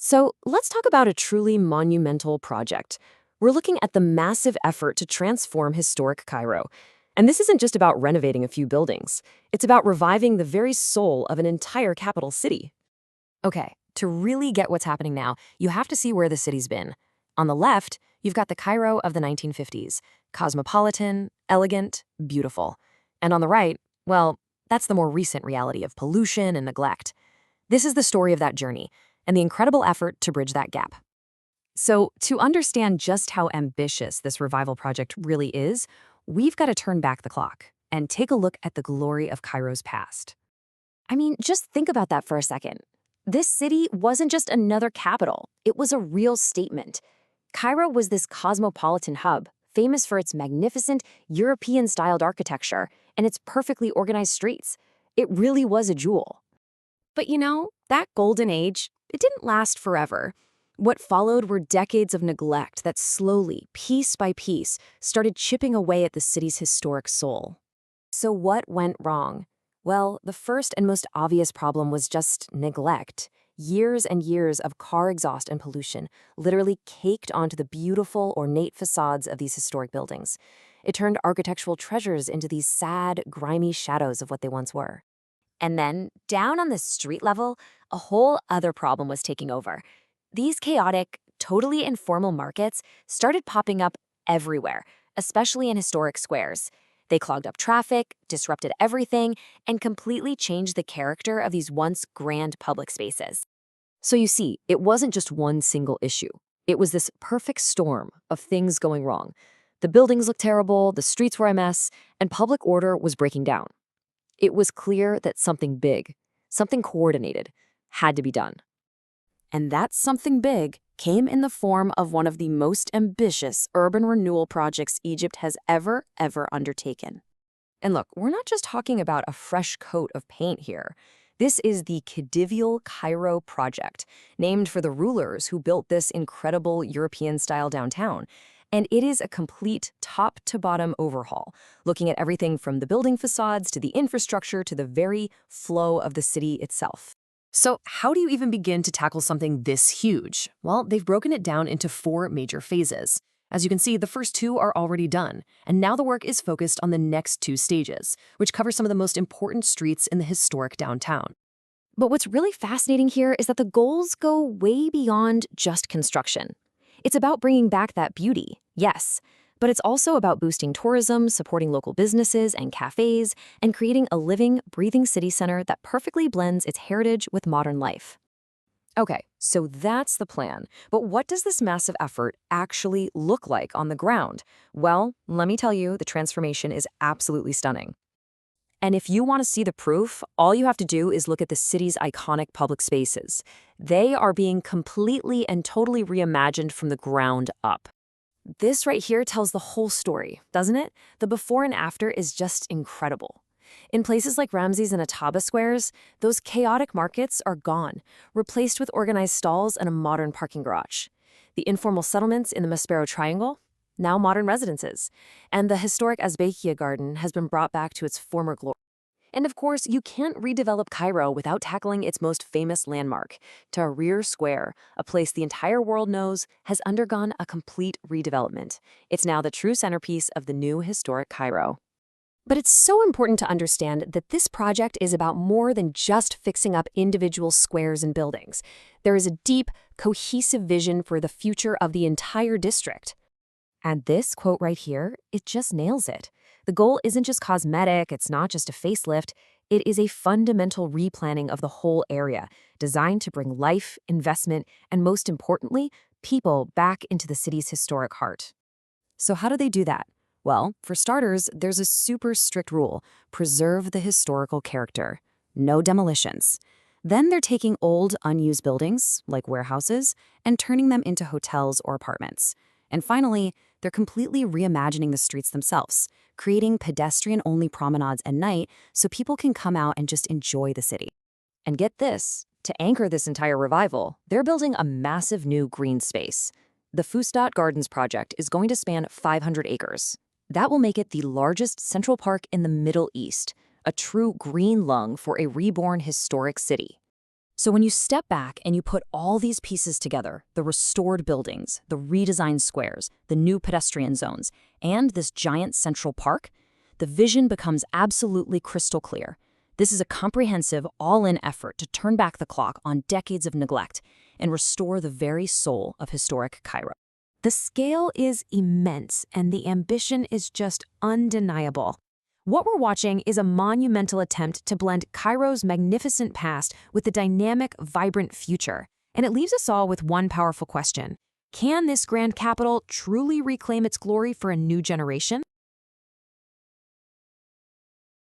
So let's talk about a truly monumental project. We're looking at the massive effort to transform historic Cairo. And this isn't just about renovating a few buildings. It's about reviving the very soul of an entire capital city. Okay, to really get what's happening now, you have to see where the city's been. On the left, you've got the Cairo of the 1950s. Cosmopolitan, elegant, beautiful. And on the right, well, that's the more recent reality of pollution and neglect. This is the story of that journey and the incredible effort to bridge that gap. So, to understand just how ambitious this revival project really is, we've got to turn back the clock and take a look at the glory of Cairo's past. I mean, just think about that for a second. This city wasn't just another capital, it was a real statement. Cairo was this cosmopolitan hub, famous for its magnificent European-styled architecture and its perfectly organized streets. It really was a jewel. But that golden age, it didn't last forever. What followed were decades of neglect that slowly, piece by piece, started chipping away at the city's historic soul. So what went wrong? Well, the first and most obvious problem was just neglect. Years and years of car exhaust and pollution literally caked onto the beautiful, ornate facades of these historic buildings. It turned architectural treasures into these sad, grimy shadows of what they once were. And then, down on the street level, a whole other problem was taking over. These chaotic, totally informal markets started popping up everywhere, especially in historic squares. They clogged up traffic, disrupted everything, and completely changed the character of these once grand public spaces. So you see, it wasn't just one single issue. It was this perfect storm of things going wrong. The buildings looked terrible, the streets were a mess, and public order was breaking down. It was clear that something big, something coordinated, had to be done. And that something big came in the form of one of the most ambitious urban renewal projects Egypt has ever undertaken. And look, we're not just talking about a fresh coat of paint here. This is the Cadivial Cairo project, named for the rulers who built this incredible European-style downtown. And it is a complete top-to-bottom overhaul, looking at everything from the building facades to the infrastructure to the very flow of the city itself. So how do you even begin to tackle something this huge? Well, they've broken it down into 4 major phases. As you can see, the first 2 are already done, and now the work is focused on the next 2 stages, which cover some of the most important streets in the historic downtown. But what's really fascinating here is that the goals go way beyond just construction. It's about bringing back that beauty, yes, but it's also about boosting tourism, supporting local businesses and cafes, and creating a living, breathing city center that perfectly blends its heritage with modern life. Okay, so that's the plan. But what does this massive effort actually look like on the ground? Well, let me tell you, the transformation is absolutely stunning. And if you want to see the proof, all you have to do is look at the city's iconic public spaces. They are being completely and totally reimagined from the ground up. This right here tells the whole story, doesn't it? The before and after is just incredible. In places like Ramsay's and Ataba squares, those chaotic markets are gone, replaced with organized stalls and a modern parking garage. The informal settlements in the Maspero Triangle, now modern residences. And the historic Asbeia Garden has been brought back to its former glory. And of course, you can't redevelop Cairo without tackling its most famous landmark, Tahrir Square, a place the entire world knows has undergone a complete redevelopment. It's now the true centerpiece of the new historic Cairo. But it's so important to understand that this project is about more than just fixing up individual squares and buildings. There is a deep, cohesive vision for the future of the entire district. And this quote right here, it just nails it. The goal isn't just cosmetic, it's not just a facelift, it is a fundamental replanning of the whole area, designed to bring life, investment, and most importantly, people back into the city's historic heart. So how do they do that? Well, for starters, there's a super strict rule: preserve the historical character. No demolitions. Then they're taking old, unused buildings, like warehouses, and turning them into hotels or apartments. And finally, they're completely reimagining the streets themselves, creating pedestrian-only promenades at night so people can come out and just enjoy the city. And get this, to anchor this entire revival, they're building a massive new green space. The Fustat Gardens project is going to span 500 acres. That will make it the largest central park in the Middle East, a true green lung for a reborn historic city. So when you step back and you put all these pieces together, the restored buildings, the redesigned squares, the new pedestrian zones, and this giant central park, the vision becomes absolutely crystal clear. This is a comprehensive, all-in effort to turn back the clock on decades of neglect and restore the very soul of historic Cairo. The scale is immense, and the ambition is just undeniable. What we're watching is a monumental attempt to blend Cairo's magnificent past with the dynamic, vibrant future. And it leaves us all with one powerful question. Can this grand capital truly reclaim its glory for a new generation?